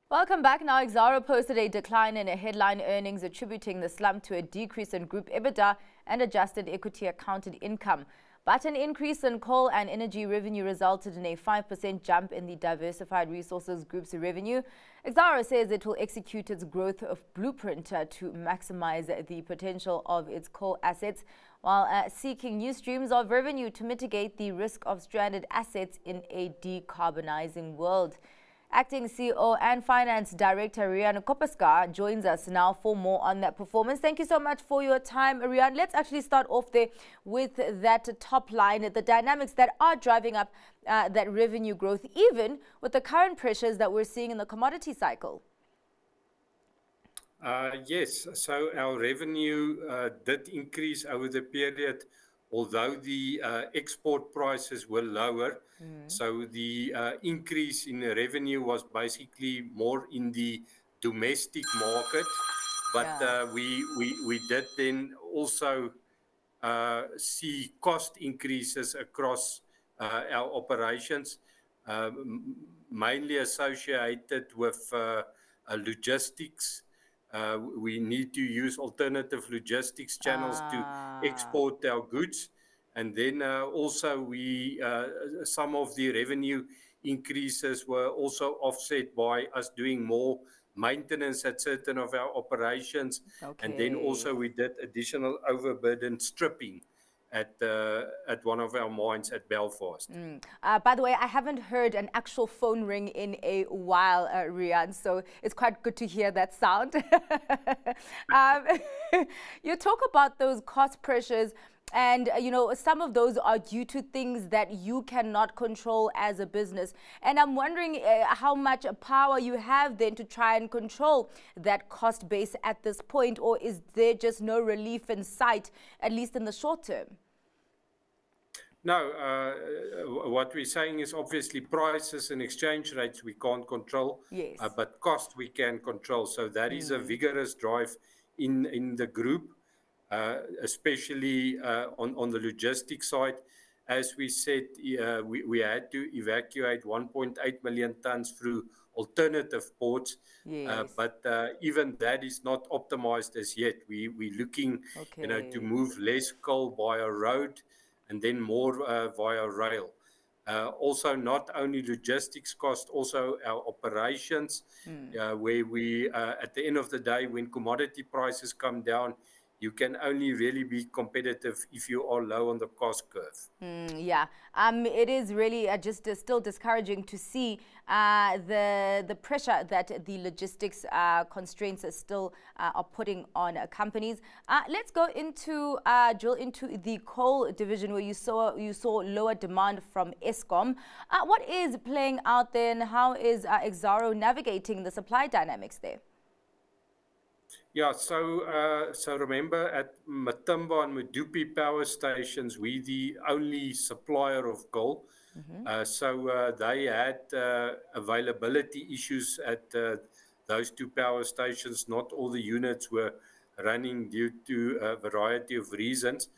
Welcome back. Now, Exxaro posted a decline in headline earnings, attributing the slump to a decrease in group EBITDA and adjusted equity accounted income. But an increase in coal and energy revenue resulted in a 5% jump in the Diversified Resources Group's revenue. Exxaro says it will execute its growth of blueprint to maximize the potential of its coal assets, while seeking new streams of revenue to mitigate the risk of stranded assets in a decarbonizing world. Acting CEO and Finance Director Riaan Koppeschaar joins us now for more on that performance. Thank you so much for your time, Riaan. Let's actually start off there with that top line, the dynamics that are driving up that revenue growth, even with the current pressures that we're seeing in the commodity cycle. Yes, so our revenue did increase over the period, although the export prices were lower. So the increase in the revenue was basically more in the domestic market. But we did then also see cost increases across our operations, mainly associated with logistics. We need to use alternative logistics channels to export our goods. And then also some of the revenue increases were also offset by us doing more maintenance at certain of our operations. And then also we did additional overburden stripping at one of our mines at Belfast. By the way, I haven't heard an actual phone ring in a while, Riaan, so it's quite good to hear that sound. You talk about those cost pressures, and, you know, some of those are due to things that you cannot control as a business. And I'm wondering how much power you have then to try and control that cost base at this point, or is there just no relief in sight, at least in the short term? No, what we're saying is obviously prices and exchange rates we can't control, but cost we can control. So that is a vigorous drive in the group. Especially on the logistics side. As we said, we had to evacuate 1.8 million tons through alternative ports, but even that is not optimized as yet. We're looking to move less coal via road and then more via rail. Also, not only logistics cost, also our operations, where we, at the end of the day, when commodity prices come down, you can only really be competitive if you are low on the cost curve. It is really just still discouraging to see the pressure that the logistics constraints are still are putting on companies. Let's go into drill into the coal division, where you saw lower demand from Eskom. What is playing out there, and how is Exxaro navigating the supply dynamics there? Yeah, so remember at Matimba and Medupi power stations, we're the only supplier of coal. So they had availability issues at those two power stations. Not all the units were running due to a variety of reasons.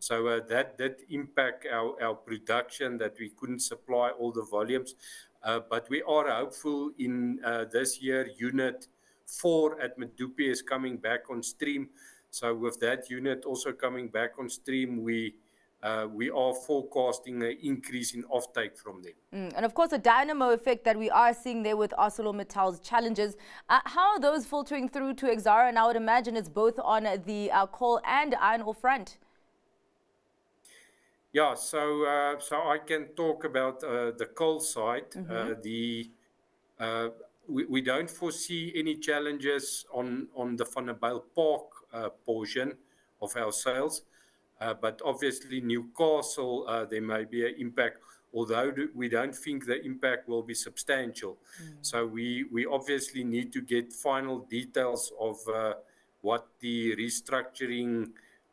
So that did impact our production, that we couldn't supply all the volumes. But we are hopeful in this year, Unit 4 at Medupi is coming back on stream. So with that unit also coming back on stream, we are forecasting an increase in offtake from them. And of course, the dynamo effect that we are seeing there with ArcelorMittal's challenges, how are those filtering through to Exxaro? And I would imagine it's both on the coal and iron ore front. Yeah, so I can talk about the coal side. We don't foresee any challenges on the Vanderbijlpark portion of our sales. But obviously Newcastle, there may be an impact, although we don't think the impact will be substantial. So we obviously need to get final details of what the restructuring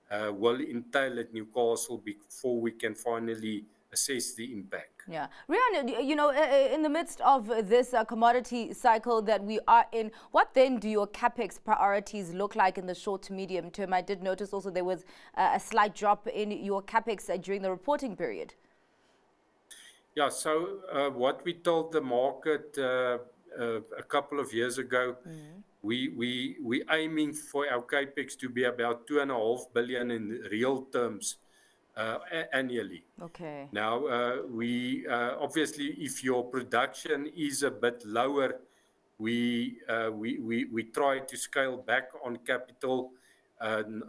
will entail at Newcastle before we can finally assess the impact. Yeah. Riaan, you know, in the midst of this commodity cycle that we are in, what then do your CapEx priorities look like in the short to medium term? I did notice also there was a slight drop in your CapEx during the reporting period. Yeah, so what we told the market a couple of years ago. We aiming for our capex to be about 2.5 billion in real terms annually. Okay. Now, we obviously, if your production is a bit lower, we try to scale back on capital,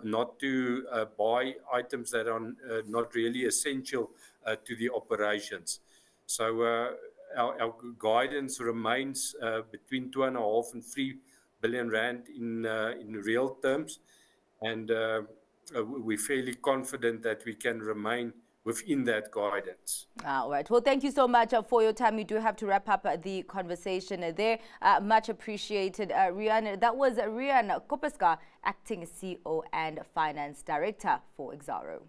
not to buy items that are not really essential to the operations. So our guidance remains between 2.5 and 3 billion rand in real terms, and we're fairly confident that we can remain within that guidance. All right. Well, thank you so much for your time. We do have to wrap up the conversation there. Much appreciated, Riaan. That was Riaan Kopeska, Acting CEO and Finance Director for Exxaro.